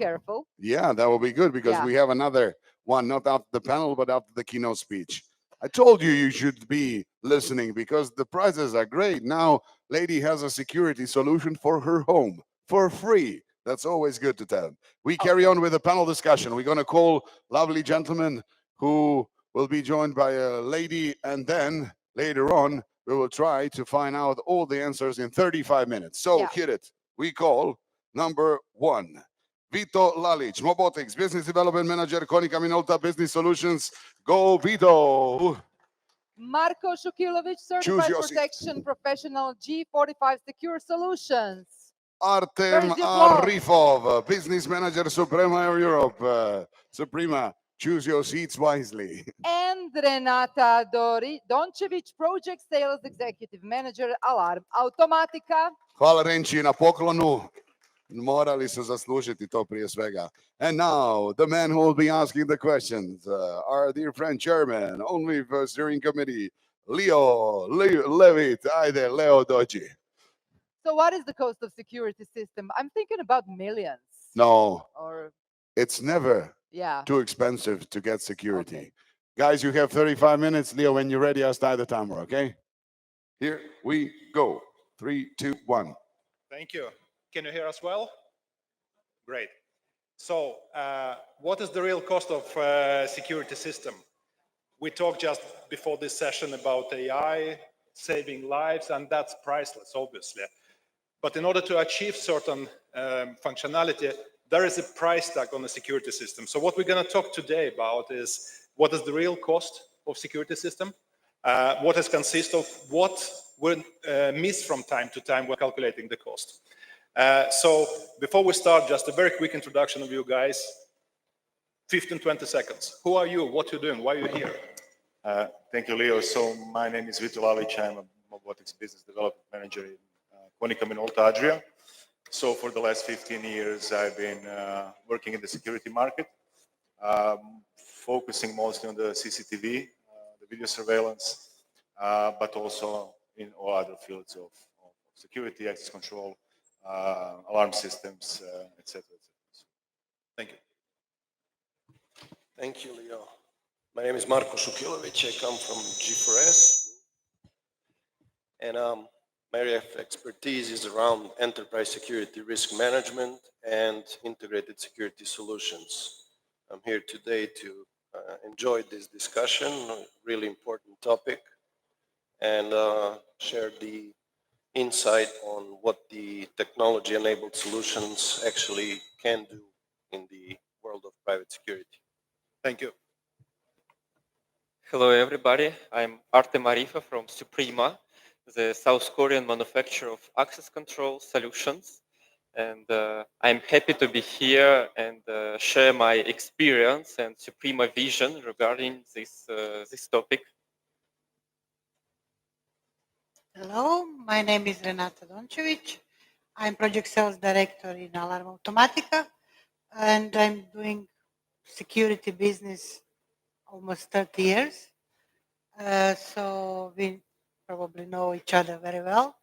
careful. Yeah, that will be good because Yeah. we have another one, not after the panel, but after the keynote speech. I told you you should be listening because the prizes are great. Now, lady has a security solution for her home for free. That's always good to tell. We carry Okay. on with the panel discussion. We're going to call lovely gentlemen who will be joined by a lady, and then later on, we will try to find out all the answers in 35 minutes. So, Yeah. hit it. We call number one. Vito Lalic, Mobotics, Business Development Manager, Konica Minolta Business Solutions. Go, Vito. Marko Shukilovic, Choose Certified your seat. Protection Professional, G45 Secure Solutions. Artem Where's the applause? Arifov, Business Manager, Suprema Europe. Suprema, choose your seats wisely. And Renata Dončević, Project Sales Executive Manager, Alarm Automatika. Hvala Renči na poklonu. Morali su zaslužiti to prije svega. And now, the man who will be asking the questions, our dear friend chairman, only for steering committee, Leo Levitt. Ajde, Leo, dođi. So what is the cost of security system? I'm thinking about millions. No, Or it's never yeah. too expensive to get security. Okay. Guys, you have 35 minutes. Leo, when you're ready, I'll start the timer, okay? Here we go. 3, 2, 1. Thank you. Can you hear us well? Great. So, what is the real cost of security system? We talked just before this session about AI saving lives, and that's priceless, obviously. But in order to achieve certain functionality, there is a price tag on the security system. So what we're going to talk today about is what is the real cost of security system, what it consists of, what we miss from time to time when calculating the cost. So before we start, just a very quick introduction of you guys. 15, 20 seconds. Who are you? What you're doing? Why are you here? Thank you, Leo. So my name is Vito Lalic. I'm a Robotics Business Development Manager in Konica Minolta Adria. So for the last 15 years, I've been working in the security market, focusing mostly on the CCTV, the video surveillance, but also in all other fields of security, access control, alarm systems, etc. Thank you. Thank you, Leo. My name is Marko Shukilovic. I come from G4S. And my area of expertise is around enterprise security risk management and integrated security solutions. I'm here today to enjoy this discussion, a really important topic, and share the insight on what the technology-enabled solutions actually can do in the world of private security. Thank you. Hello, everybody. I'm Artem Arifov from Suprema, the South Korean manufacturer of access control solutions. And I'm happy to be here and share my experience and Suprema vision regarding this topic. Hello, my name is Renata Dončević. I'm Project Sales Director in Alarm Automatica, and I'm doing security business almost 30 years. So we probably know each other very well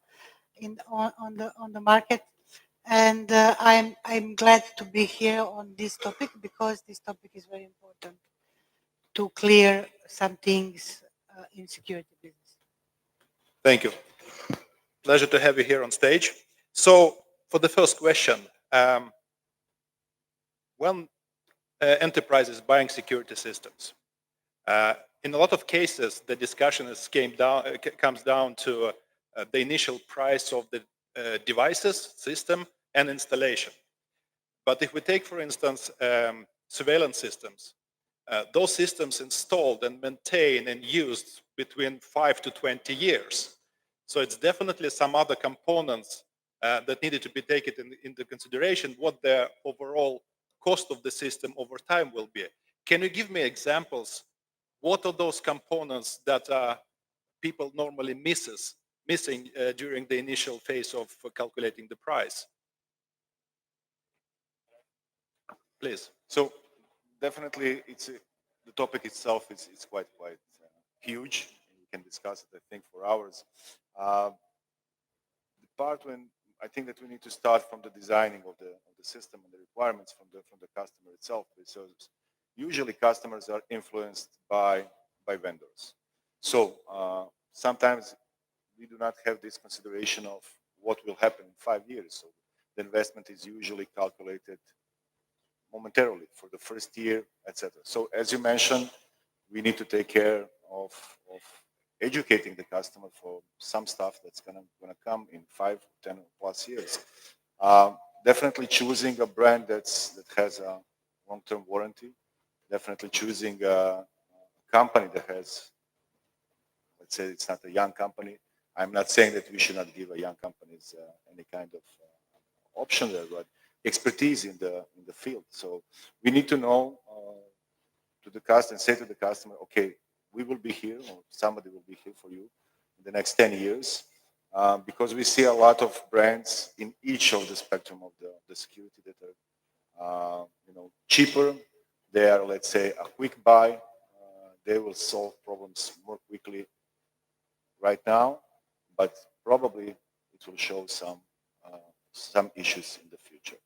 on the market. And I'm glad to be here on this topic because this topic is very important to clear some things in security business. Thank you. Pleasure to have you here on stage. So for the first question, when enterprises buying security systems, in a lot of cases, the discussion comes down to the initial price of the devices, system, and installation. But if we take, for instance, surveillance systems, those systems installed and maintained and used between 5 to 20 years. So it's definitely some other components that needed to be taken into consideration, what the overall cost of the system over time will be. Can you give me examples? What are those components that people normally missing during the initial phase of calculating the price? Please. So definitely, the topic itself is quite huge. We can discuss it, I think, for hours. The part when I think that we need to start from the designing of the system and the requirements from the customer itself, because usually customers are influenced by vendors. So sometimes we do not have this consideration of what will happen in 5 years. So the investment is usually calculated momentarily for the first year, etc. So as you mentioned, we need to take care of educating the customer for some stuff that's gonna come in 5, 10 plus years. Definitely choosing a brand that has a long-term warranty. Definitely choosing a company that has, let's say, it's not a young company. I'm not saying that we should not give a young companies any kind of option there, but expertise in the field. So we need to know to the customer, say to the customer, okay, we will be here, or somebody will be here for you in the next 10 years, because we see a lot of brands in each of the spectrum of the security that are, cheaper. They are, let's say, a quick buy. They will solve problems more quickly right now, but probably it will show some issues in the future.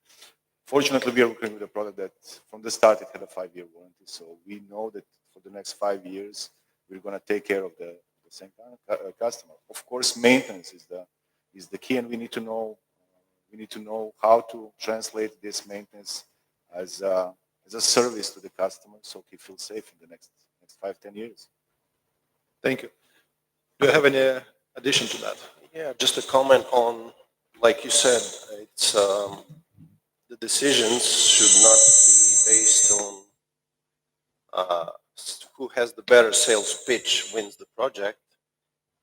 Fortunately, we are working with a product that from the start it had a 5-year warranty, so we know that for the next 5 years we're going to take care of the same kind of customer. Of course, maintenance is the key, and we need to know how to translate this maintenance as a service to the customer, so he feels safe in the next 5-10 years. Thank you. Do you have any addition to that? Yeah, just a comment on, like you said, it's the decisions should not be based on who has the better sales pitch wins the project.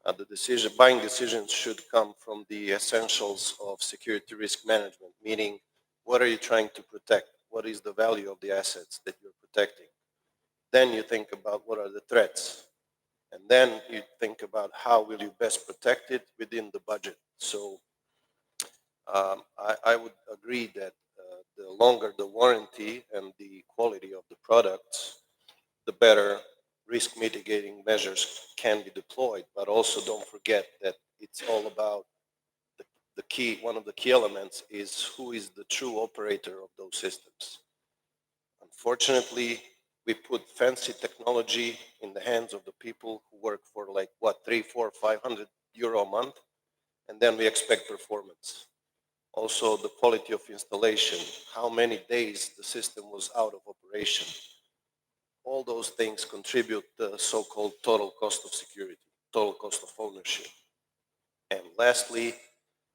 The buying decisions should come from the essentials of security risk management, meaning what are you trying to protect? What is the value of the assets that you're protecting? Then you think about what are the threats. And then you think about how will you best protect it within the budget. So I would agree that the longer the warranty and the quality of the products, the better risk mitigating measures can be deployed. But also don't forget that it's all about the key, one of the key elements is who is the true operator of those systems. Unfortunately, we put fancy technology in the hands of the people who work for like what, 300, 400, 500 euro a month, and then we expect performance. Also, the quality of installation, how many days the system was out of operation. All those things contribute the so-called total cost of security, total cost of ownership. And lastly,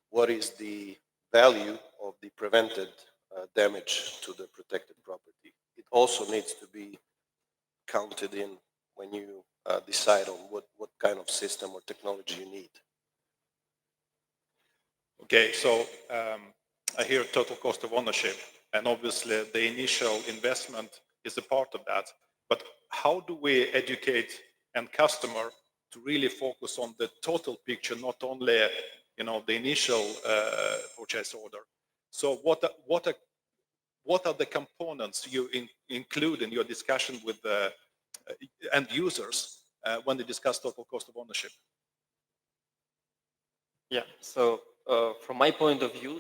what is the value of the prevented damage to the protected property? It also needs to be counted in when you decide on what kind of system or technology you need. Okay, so I hear total cost of ownership, and obviously the initial investment is a part of that. But how do we educate end customer to really focus on the total picture, not only the initial purchase order? So what are the components you include in your discussion with the end users when they discuss total cost of ownership? Yeah, so from my point of view,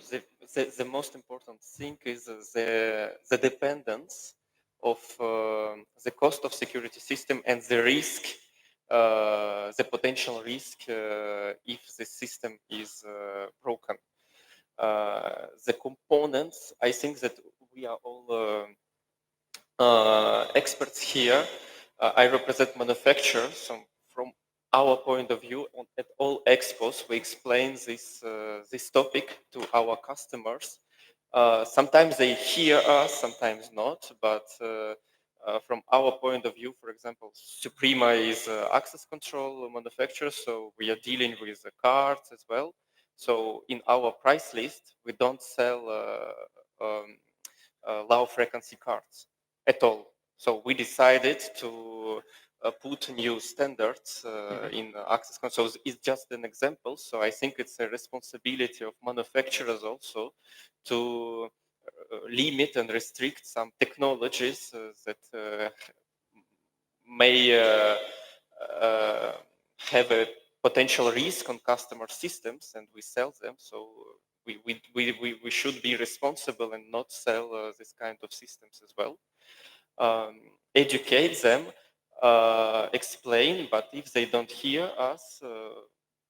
the most important thing is the dependence of the cost of security system and the risk, the potential risk if the system is broken. The components, I think that we are all experts here. I represent manufacturers, so from our point of view, at all expos, we explain this topic to our customers. Sometimes they hear us, sometimes not, but from our point of view, for example, Suprema is access control manufacturer, so we are dealing with the cards as well. So in our price list, we don't sell low frequency cards at all. So we decided to put new standards in access control. So it's just an example. So I think it's a responsibility of manufacturers also to limit and restrict some technologies that may have a potential risk on customer systems, and we sell them. So we should be responsible and not sell this kind of systems as well. Educate them, explain, but if they don't hear us,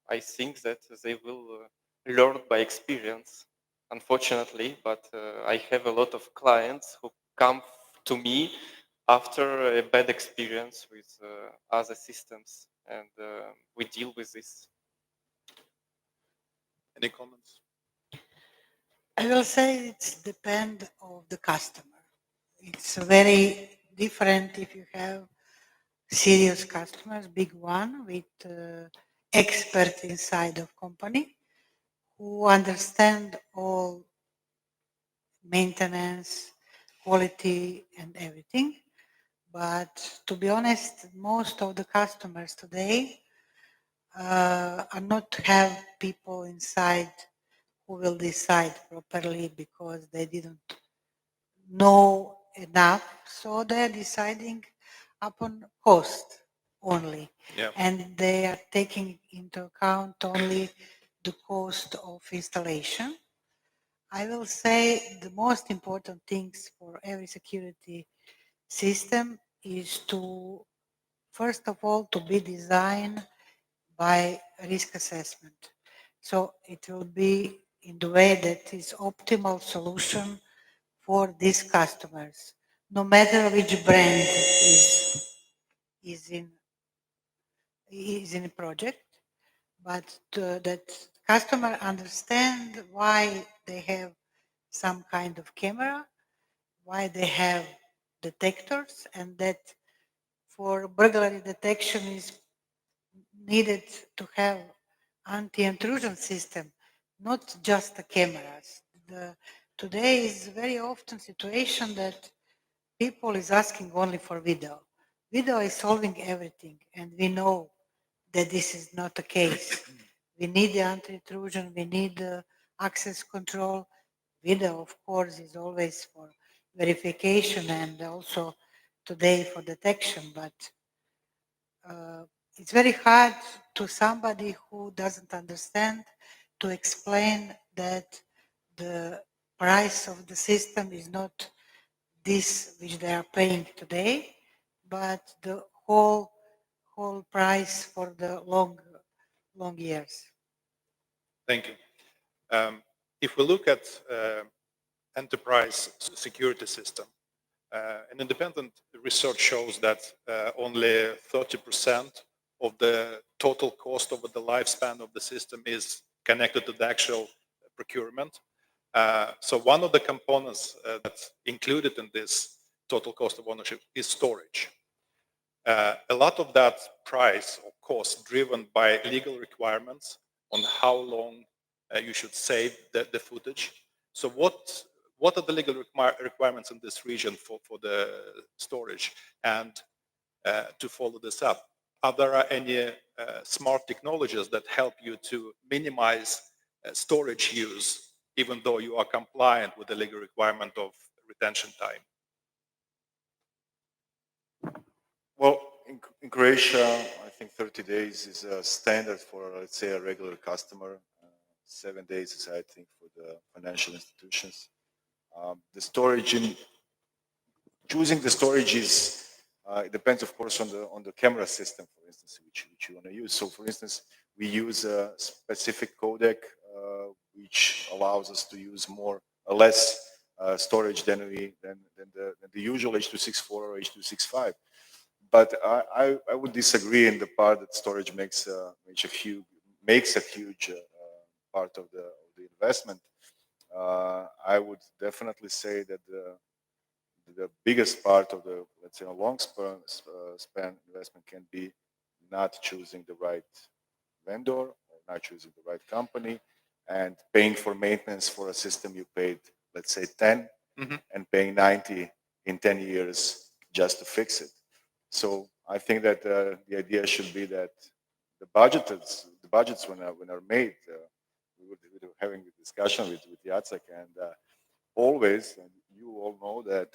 I think that they will learn by experience, unfortunately. But I have a lot of clients who come to me after a bad experience with other systems, and we deal with this. Any comments? I will say it's depend of the customer. It's very different if you have serious customers, big one with expert inside of company who understand all maintenance, quality and everything. But to be honest, most of the customers today are not have people inside who will decide properly because they didn't know enough. So they're deciding upon cost only. Yeah. And they are taking into account only the cost of installation. I will say the most important things for every security system is to, first of all, to be designed by risk assessment. So it will be in the way that is optimal solution for these customers, no matter which brand is in a project, but that customer understand why they have some kind of camera, why they have detectors, and that for burglary detection is needed to have anti-intrusion system, not just the cameras. Today is very often situation that people is asking only for video. Video is solving everything, and we know that this is not the case. We need the anti-intrusion, we need the access control. Video, of course, is always for verification and also today for detection, but it's very hard to somebody who doesn't understand to explain that the price of the system is not this which they are paying today, but the whole price for the long years. Thank you. If we look at enterprise security system, an independent research shows that only 30% of the total cost over the lifespan of the system is connected to the actual procurement. So one of the components that's included in this total cost of ownership is storage. A lot of that price or cost driven by legal requirements on how long you should save the footage. So what are the legal requirements in this region for the storage? And to follow this up, are there any smart technologies that help you to minimize storage use, even though you are compliant with the legal requirement of retention time? Well, in Croatia, I think 30 days is a standard for, let's say, a regular customer. 7 days is, I think, for the financial institutions. The storage choosing the storage is, it depends, of course, on the camera system, for instance, which you want to use. So, for instance, we use a specific codec which allows us to use less storage than the usual H.264 or H.265. But I would disagree in the part that storage makes a huge part of the investment. I would definitely say that the biggest part of the, let's say, a long span investment can be not choosing the right vendor or not choosing the right company and paying for maintenance for a system you paid, let's say, 10 and paying 90 in 10 years just to fix it. So I think that the idea should be that the budgets when are made, we were having a discussion with Jacek, and always, and you all know that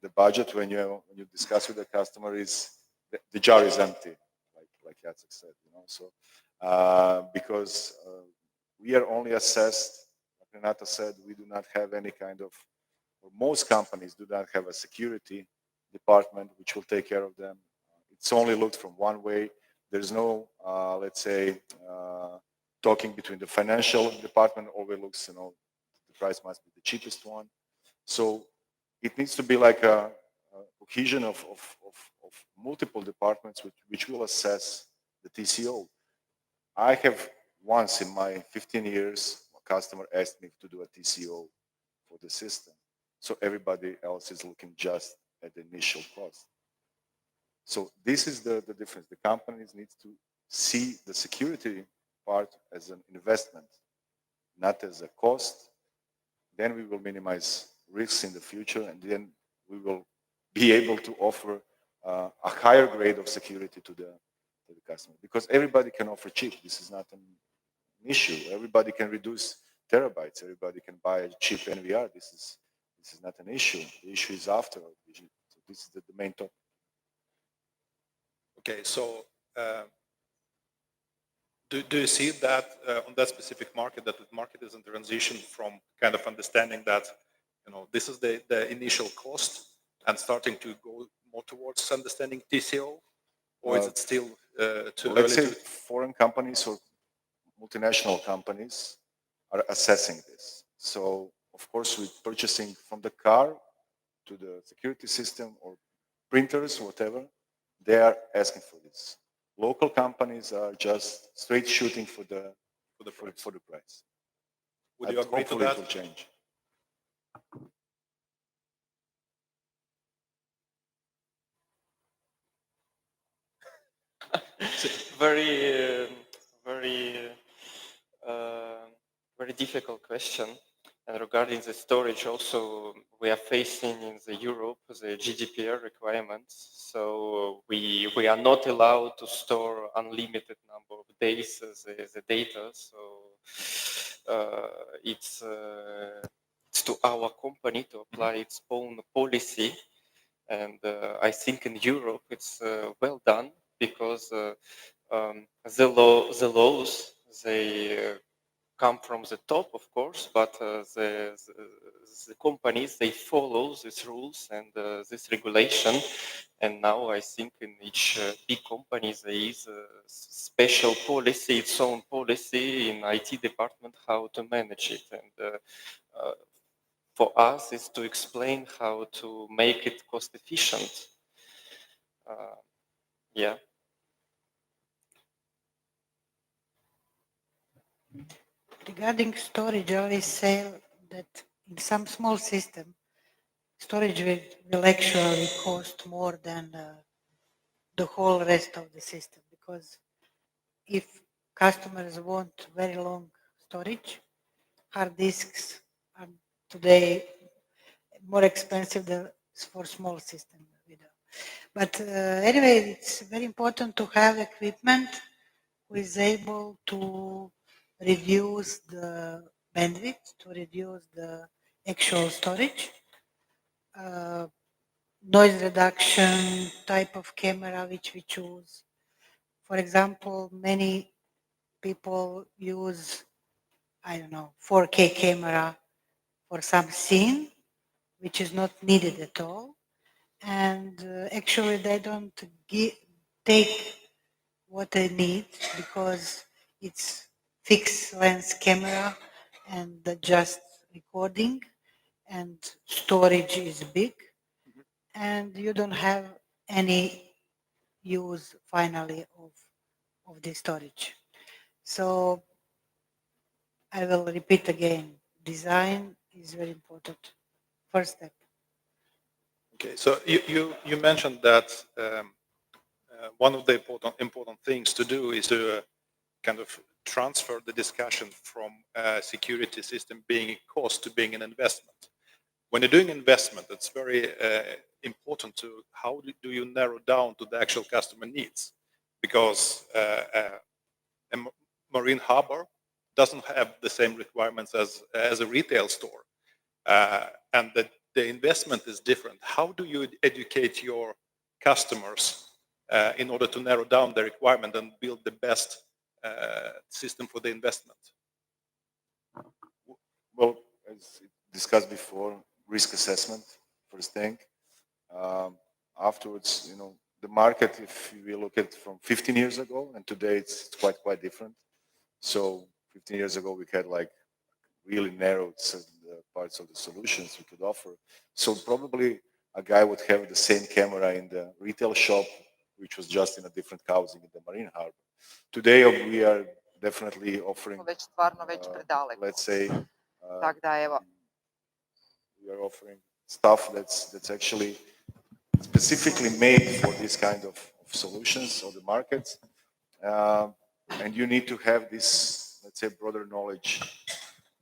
the budget when you discuss with the customer is the jar is empty, like Jacek said, So because we are only assessed Renata said, we do not have any kind of, or most companies do not have a security department which will take care of them. It's only looked from one way. There's no, let's say, talking between the financial department always looks, the price must be the cheapest one. So it needs to be like a cohesion of multiple departments which will assess the TCO. I have once in my 15 years, a customer asked me to do a TCO for the system. So everybody else is looking just at the initial cost. So this is the difference. The companies need to see the security part as an investment, not as a cost. Then we will minimize risks in the future, and then we will be able to offer a higher grade of security to the customer. Because everybody can offer cheap. This is not an issue. Everybody can reduce terabytes. Everybody can buy a cheap NVR. This is not an issue. The issue is after. So this is the main topic. Okay, so do you see that on that specific market, that the market is in transition from kind of understanding that, this is the initial cost and starting to go more towards understanding TCO? Or is it still too early? Let's say foreign companies or multinational companies are assessing this. So, of course, with purchasing from the car to the security system or printers, whatever, they are asking for this. Local companies are just straight shooting for the price. Would you agree to that? Hopefully it will change. Very, very difficult question. And regarding the storage, also we are facing in the Europe the GDPR requirements. So we are not allowed to store unlimited number of days the data. So it's to our company to apply its own policy. And I think in Europe it's well done, because the laws, they come from the top, of course, but the companies, they follow these rules and this regulation. And now I think in each big company there is a special policy, its own policy in IT department, how to manage it. And for us is to explain how to make it cost efficient. Yeah. Regarding storage, I always say that in some small system, storage will actually cost more than the whole rest of the system, because if customers want very long storage, hard disks are today more expensive than for small systems. But anyway, it's very important to have equipment who is able to reduce the bandwidth, to reduce the actual storage, noise reduction, type of camera which we choose. For example, many people use, 4K camera for some scene, which is not needed at all. And actually they don't take what they need, because it's fixed lens camera and just recording, and storage is big, and you don't have any use finally of the storage. So I will repeat again, design is very important. First step. Okay, so you mentioned that one of the important things to do is to kind of transfer the discussion from security system being a cost to being an investment. When you're doing investment, it's very important to how do you narrow down to the actual customer needs, because a marine harbor doesn't have the same requirements as a retail store, and the investment is different. How do you educate your customers in order to narrow down the requirement and build the best system for the investment? Well, as discussed before, risk assessment, first thing. Afterwards, the market, if we look at from 15 years ago, and today it's quite different. So 15 years ago, we had like really narrowed certain parts of the solutions we could offer. So probably a guy would have the same camera in the retail shop, which was just in a different housing in the Marine Harbor. Today, we are definitely offering, let's say, Tak da evo, we are offering stuff that's actually specifically made for this kind of solutions or the markets. And you need to have this, let's say, broader knowledge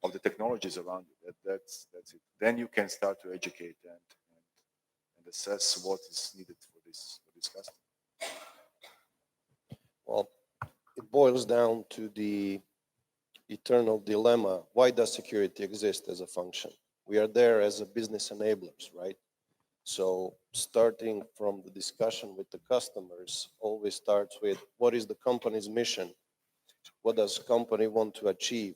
of the technologies around you. That's it. Then you can start to educate and assess what is needed for this customer. Well, it boils down to the eternal dilemma. Why does security exist as a function? We are there as a business enablers, right? So starting from the discussion with the customers always starts with what is the company's mission? What does company want to achieve?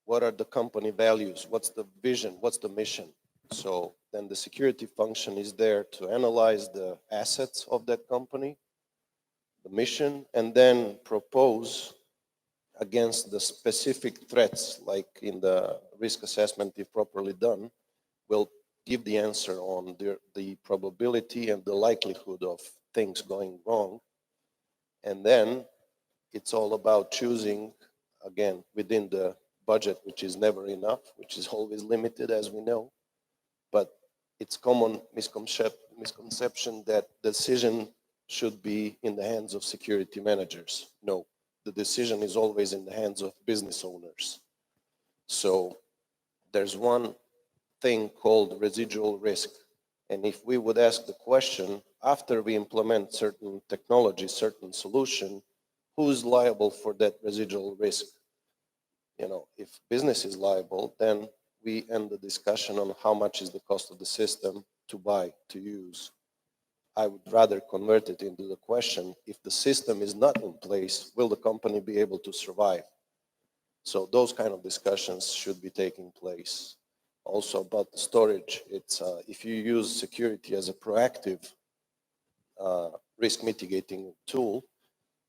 What are the company values? What's the vision? What's the mission? So then the security function is there to analyze the assets of that company, the mission, and then propose against the specific threats, like in the risk assessment, if properly done, will give the answer on the probability and the likelihood of things going wrong. And then it's all about choosing, again, within the budget, which is never enough, which is always limited, as we know. But it's common misconception that decision should be in the hands of security managers. No, the decision is always in the hands of business owners. So there's one thing called residual risk. And if we would ask the question, after we implement certain technology, certain solution, who's liable for that residual risk? If business is liable, then we end the discussion on how much is the cost of the system to buy, to use. I would rather convert it into the question, if the system is not in place, will the company be able to survive? So those kind of discussions should be taking place. Also about the storage, it's if you use security as a proactive risk mitigating tool,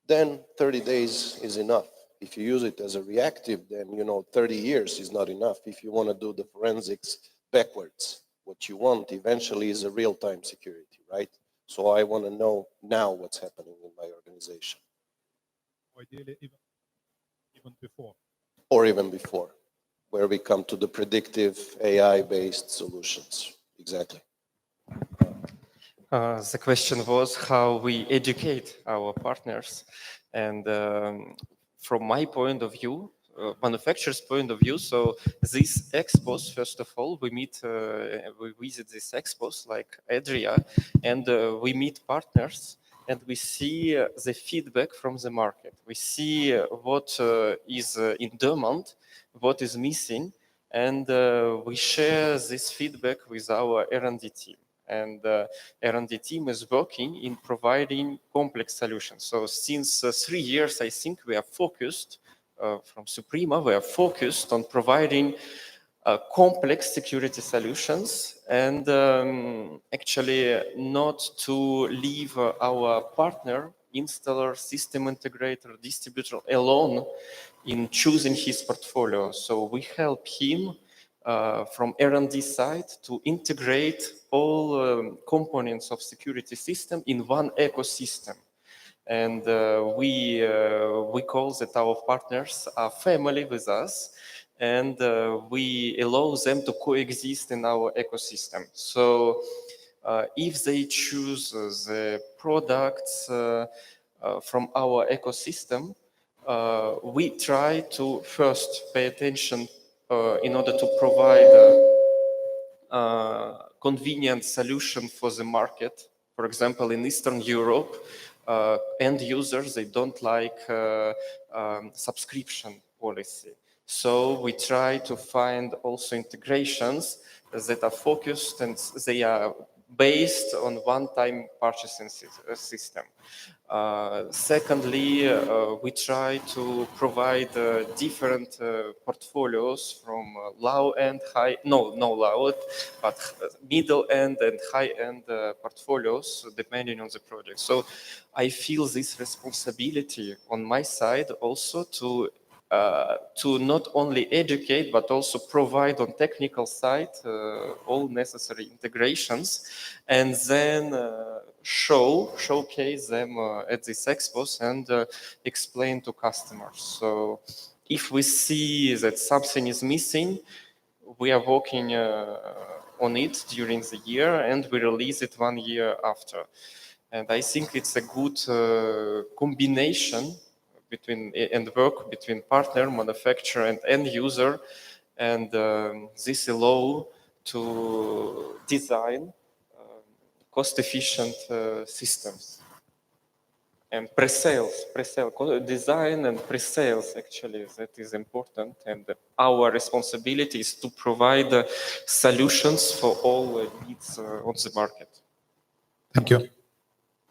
then 30 days is enough. If you use it as a reactive, then 30 years is not enough. If you want to do the forensics backwards, what you want eventually is a real-time security, right? So I want to know now what's happening in my organization. Ideally, even before. Or even before, where we come to the predictive AI-based solutions. Exactly. The question was how we educate our partners. And from my point of view, manufacturer's point of view, so these expos, first of all, we visit these expos like Adria, and we meet partners, and we see the feedback from the market. We see what is in demand, what is missing, and we share this feedback with our R&D team. And R&D team is working in providing complex solutions. So since 3 years, I think we are focused, from Suprema, we are focused on providing complex security solutions and actually not to leave our partner, installer, system integrator, distributor alone in choosing his portfolio. So we help him from R&D side to integrate all components of security system in one ecosystem. And we call that our partners are family with us, and we allow them to coexist in our ecosystem. So if they choose the products from our ecosystem, we try to first pay attention in order to provide a convenient solution for the market. For example, in Eastern Europe, end users, they don't like subscription policy. So we try to find also integrations that are focused and they are based on one-time purchasing system. Secondly, we try to provide different portfolios from low end, no low end, but middle end and high end portfolios depending on the project. So I feel this responsibility on my side also to not only educate but also provide on technical side all necessary integrations, and then showcase them at these expos and explain to customers. So if we see that something is missing, we are working on it during the year and we release it 1 year after. And I think it's a good combination between and work between partner, manufacturer, and end user, and this allow to design cost-efficient systems. And pre-sales, design and pre-sales, actually, that is important. And our responsibility is to provide solutions for all needs on the market. Thank you.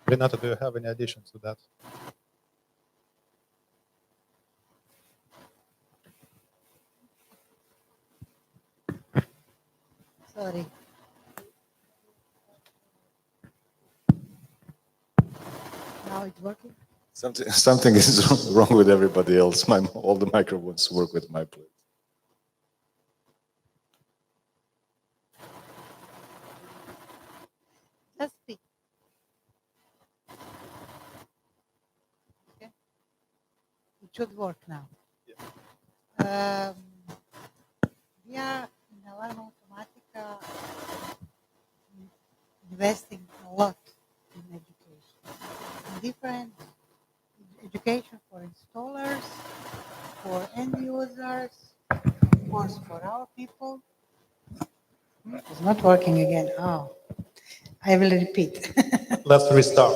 Renata, do you have any additions to that? Sorry. Now it's working? Something is wrong with everybody else. All the microphones work with my plate. Just speak. Okay. It should work now. We are in Alarm Automatica investing a lot in education. Different education for installers, for end users, of course for our people. It's not working again. Oh, I will repeat. Let's restart.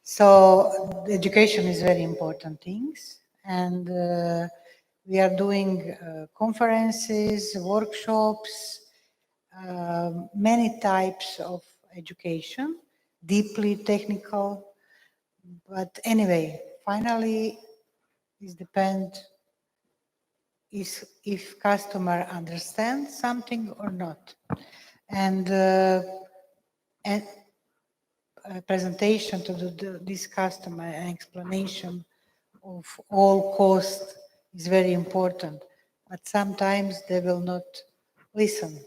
So the education is very important things, and we are doing conferences, workshops, many types of education, deeply technical. But anyway, finally, it depends if customer understands something or not. And presentation to this customer and explanation of all cost is very important. But sometimes they will not listen.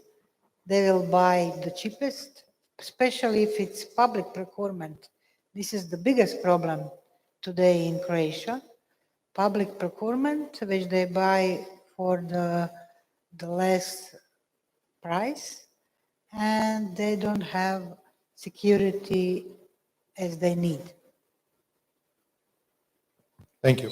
They will buy the cheapest, especially if it's public procurement. This is the biggest problem today in Croatia. Public procurement, which they buy for the less price, and they don't have security as they need. Thank you.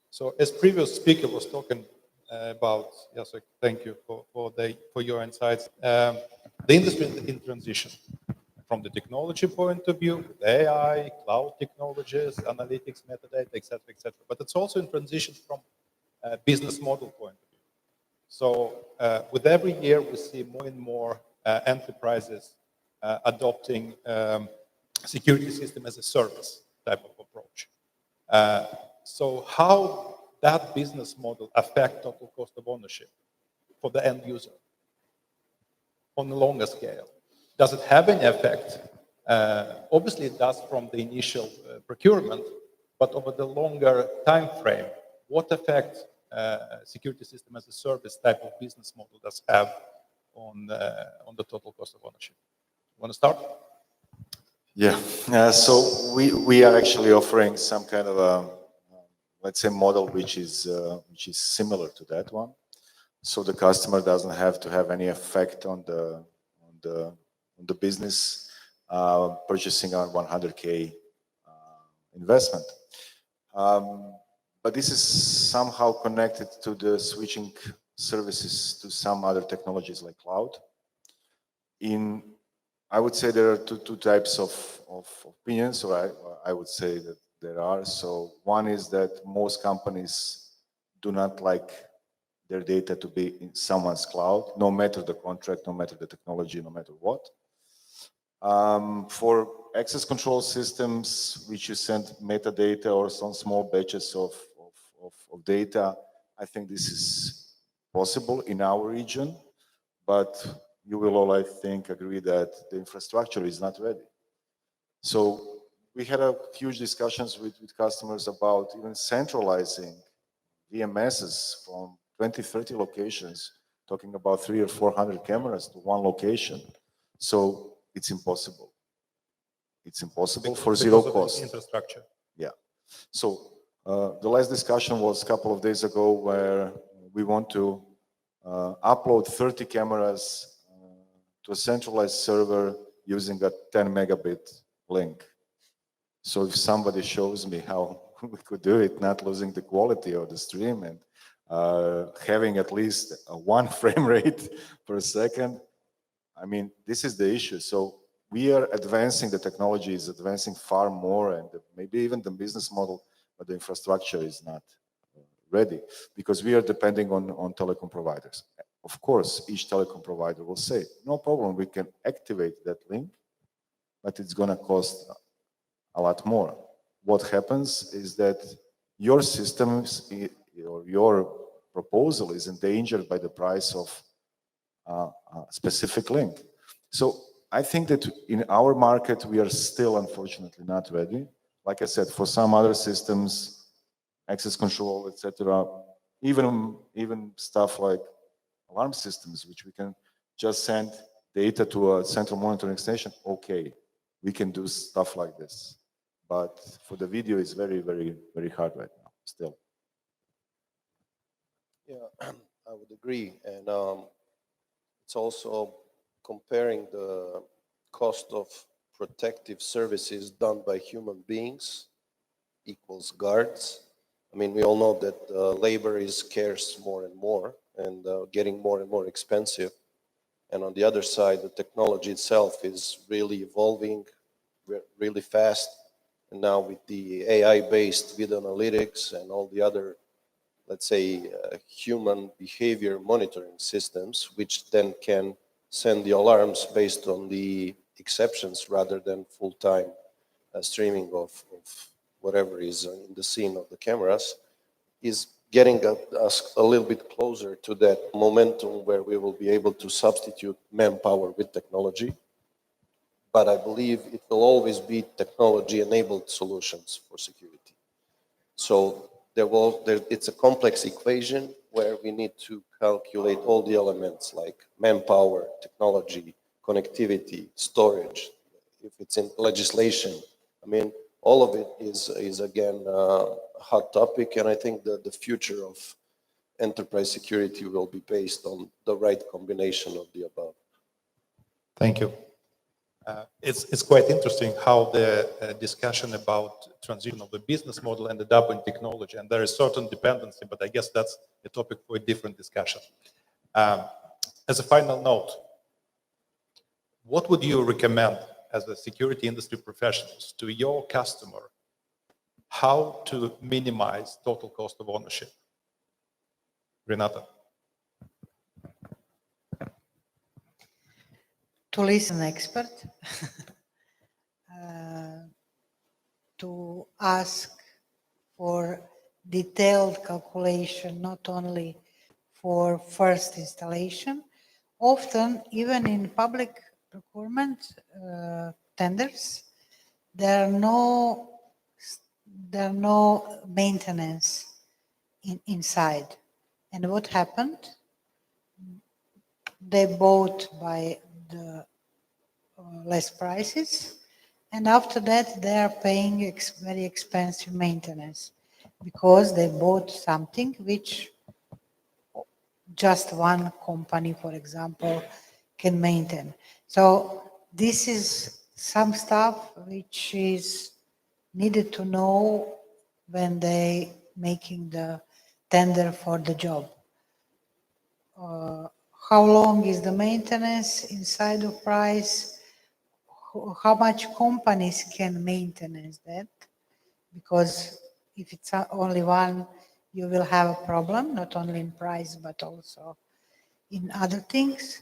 So as previous speaker was talking about, yes, thank you for your insights. The industry is in transition from the technology point of view, AI, cloud technologies, analytics, metadata, etc., etc. But it's also in transition from a business model point of view. So with every year, we see more and more enterprises adopting security system as a service type of approach. So how that business model affect total cost of ownership for the end user on a longer scale? Does it have any effect? Obviously, it does from the initial procurement, but over the longer time frame, what effect security system as a service type of business model does have on the total cost of ownership? Want to start? Yeah. So we are actually offering some kind of a, let's say, model which is similar to that one. So the customer doesn't have to have any effect on the business purchasing on 100K investment. But this is somehow connected to the switching services to some other technologies like cloud. I would say there are two types of opinions, or I would say that there are. So one is that most companies do not like their data to be in someone's cloud, no matter the contract, no matter the technology, no matter what. For access control systems, which you send metadata or some small batches of data, I think this is possible in our region, but you will all, I think, agree that the infrastructure is not ready. So we had a huge discussions with customers about even centralizing VMSs from 20, 30 locations, talking about 300 or 400 cameras to one location. So it's impossible. It's impossible for zero cost. Infrastructure. Yeah. So the last discussion was a couple of days ago where we want to upload 30 cameras to a centralized server using a 10 megabit link. So if somebody shows me how we could do it, not losing the quality of the stream and having at least a 1 frame rate per second, I mean, this is the issue. So we are advancing, the technology is advancing far more, and maybe even the business model, but the infrastructure is not ready because we are depending on telecom providers. Of course, each telecom provider will say, no problem, we can activate that link, but it's going to cost a lot more. What happens is that your systems or your proposal is endangered by the price of a specific link. So I think that in our market, we are still unfortunately not ready. Like I said, for some other systems, access control, etc., even stuff like alarm systems, which we can just send data to a central monitoring station, okay, we can do stuff like this. But for the video, it's very, very, very hard right now, still. Yeah, I would agree. And it's also comparing the cost of protective services done by human beings equals guards. I mean, we all know that labor is scarce more and more and getting more and more expensive. And on the other side, the technology itself is really evolving really fast. And now with the AI-based video analytics and all the other, let's say, human behavior monitoring systems, which then can send the alarms based on the exceptions rather than full-time streaming of whatever is in the scene of the cameras, is getting us a little bit closer to that momentum where we will be able to substitute manpower with technology. But I believe it will always be technology-enabled solutions for security. So it's a complex equation where we need to calculate all the elements like manpower, technology, connectivity, storage, if it's in legislation. I mean, all of it is again a hot topic, and I think that the future of enterprise security will be based on the right combination of the above. Thank you. It's quite interesting how the discussion about transition of the business model ended up in technology, and there is certain dependency, but I guess that's a topic for a different discussion. As a final note, what would you recommend as a security industry professionals to your customer how to minimize total cost of ownership? Renata. To listen expert, to ask for detailed calculation, not only for first installation. Often, even in public procurement tenders, there are no maintenance inside. And what happened? They bought by the less prices, and after that they are paying very expensive maintenance because they bought something which just one company, for example, can maintain. So this is some stuff which is needed to know when they making the tender for the job. How long is the maintenance inside of price? How much companies can maintenance that? Because if it's only one, you will have a problem, not only in price, but also in other things.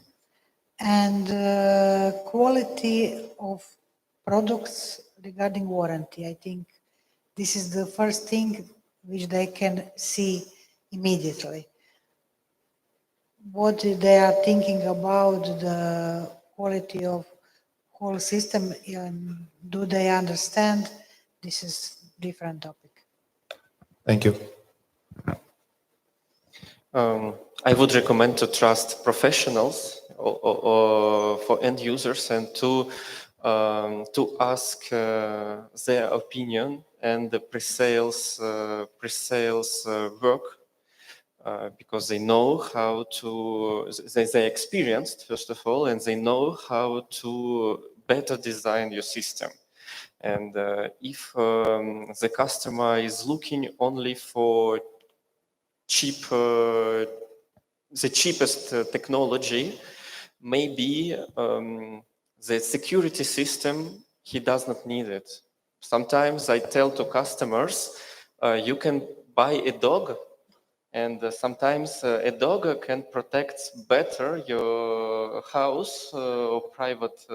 And quality of products regarding warranty. I think this is the first thing which they can see immediately. What they are thinking about the quality of whole system, and do they understand? This is different topic. Thank you. I would recommend to trust professionals or for end users and to ask their opinion and the pre-sales work because they know how to, they experienced first of all, and they know how to better design your system. And if the customer is looking only for the cheapest technology, maybe the security system, he does not need it. Sometimes I tell to customers, you can buy a dog, and sometimes a dog can protect better your house or private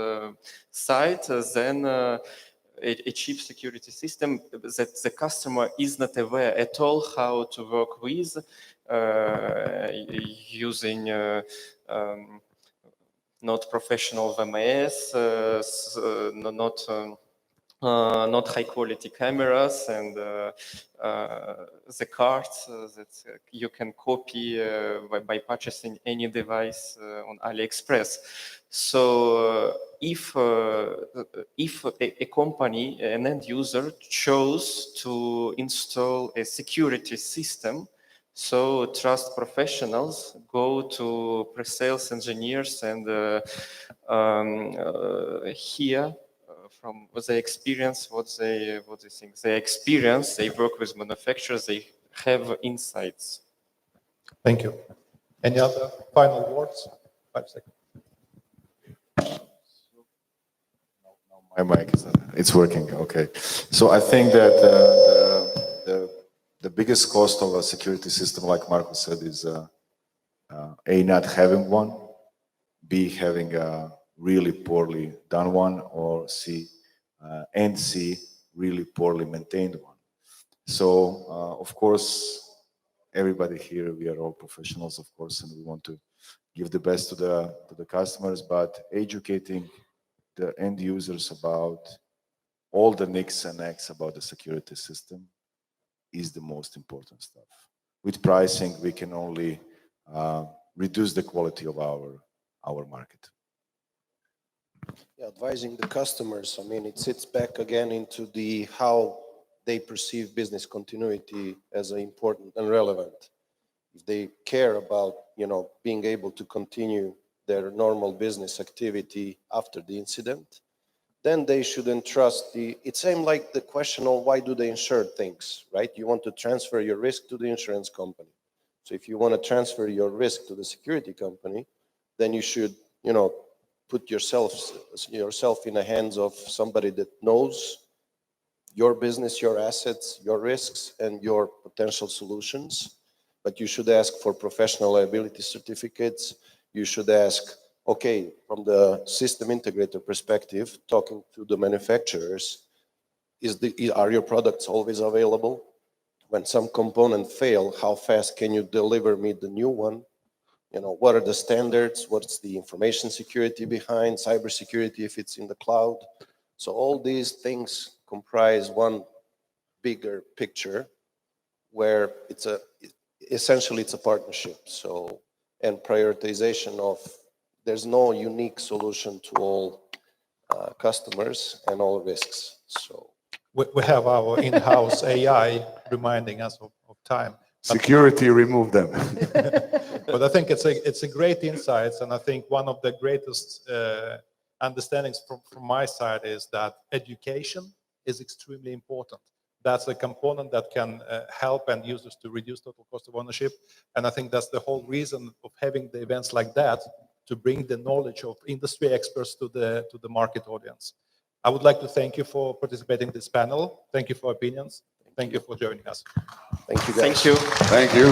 site than a cheap security system that the customer is not aware at all how to work with, using not professional VMS, not high quality cameras, and the cards that you can copy by purchasing any device on AliExpress. So if a company, an end user, chose to install a security system, so trust professionals, go to pre-sales engineers and hear from what they experience, what they think. They experience, they work with manufacturers, they have insights. Thank you. Any other final words? 5 seconds. My mic is it's working. Okay. So I think that the biggest cost of a security system, like Marko said, is A, not having one, B, having a really poorly done one, or C, really poorly maintained one. So of course, everybody here, we are all professionals, of course, and we want to give the best to the customers, but educating the end users about all the nicks and necks about the security system is the most important stuff. With pricing, we can only reduce the quality of our market. Yeah, advising the customers, I mean, it sits back again into the how they perceive business continuity as important and relevant. If they care about, being able to continue their normal business activity after the incident, then they should entrust it's same like the question of why do they insure things, right? You want to transfer your risk to the insurance company. So if you want to transfer your risk to the security company, then you should, put yourself in the hands of somebody that knows your business, your assets, your risks, and your potential solutions. But you should ask for professional liability certificates. You should ask, okay, from the system integrator perspective, talking to the manufacturers, are your products always available? When some component fail, how fast can you deliver me the new one? What are the standards? What's the information security behind, cybersecurity if it's in the cloud? So all these things comprise one bigger picture where essentially it's a partnership. So, and prioritization of, there's no unique solution to all customers and all risks. So We have our in-house AI reminding us of time. Security, remove them. But I think it's a great insights, and I think one of the greatest understandings from my side is that education is extremely important. That's a component that can help end users to reduce total cost of ownership, and I think that's the whole reason of having the events like that, to bring the knowledge of industry experts to the market audience. I would like to thank you for participating in this panel. Thank you for opinions. Thank you for joining us. thank you guys. Thank you. Thank you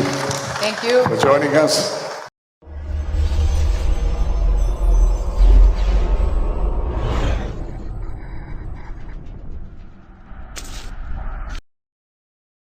Thank you. for joining us.